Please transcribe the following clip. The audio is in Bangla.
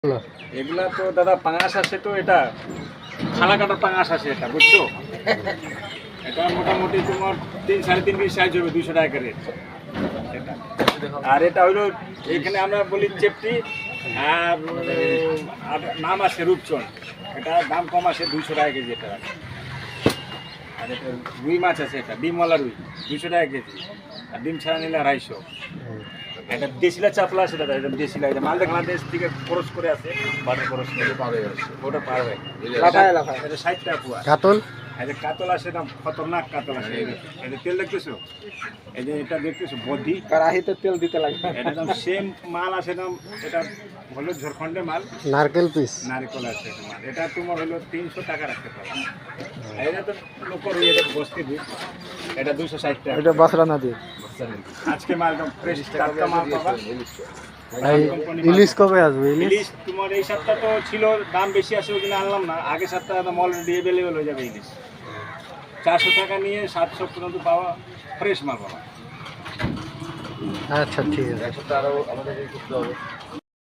এগুলা তো দাদা পাঙাশ আছে, তো এটা খালা কাটার পাঙাশ আছে, এটা বুঝছো? এটা মোটামুটি তোমার 3-3.5 কেজি সাইজ হবে, 200 টাকা রেট এটা। আর এটা হইলো এখানে আমরা বলি চেপটি, আর নাম আছে রূপচন, এটা দাম কম আছে 200 টাকা কেজি এটা। আর এটা রুই মাছ আছে, এটা ডিমওয়ালা রুই 200 টাকা কেজি, আর ডিম ছাড়া নিলে 250। এটা দেশিলা চাপলা আছে দাদা, এটা দেশিলা, এটা মালদা বাংলাদেশ থেকে খরচ করে আছে, বাটার খরচ করে পার হয়ে যাচ্ছে, ওটা পার হয় এটা 60 টাকা পোয়া। কাতল এই যে কাতল আছে, এটা খতরনাক কাতল আছে। এই যে তেল দেখতেছো, এই যে এটা দেখতেছো বডি কড়াইতে তেল দিতে লাগবে। এটা একদম সেম মাল আছে, একদম এটা হলো ঝাড়খণ্ডের মাল, নারকেল পিস নারিকল আছে এটা মাল। এটা তোমার হলো 300 টাকা রাখতে পারো। এটা তো লোক রুই, এটা বস্তি দুধ, এটা 260 টাকা। এটা বাসরা নদী। আজকে মাল একদম ফ্রেশ টাটকা মাল পাবা। এই ইলিশ কবে আসবে? ইলিশ তোমার এই সপ্তাহ তো ছিল, দাম বেশি আছে ওই জন্য আনলাম না। আগের সপ্তাহে একদম অলরেডি অ্যাভেলেবেল হয়ে যাবে ইলিশ। 400 টাকা নিয়ে 700 পর্যন্ত পাওয়া, ফ্রেশ মাল পাওয়া। আচ্ছা ঠিক আছে। এক সপ্তাহ আরও আমাদের করতে হবে।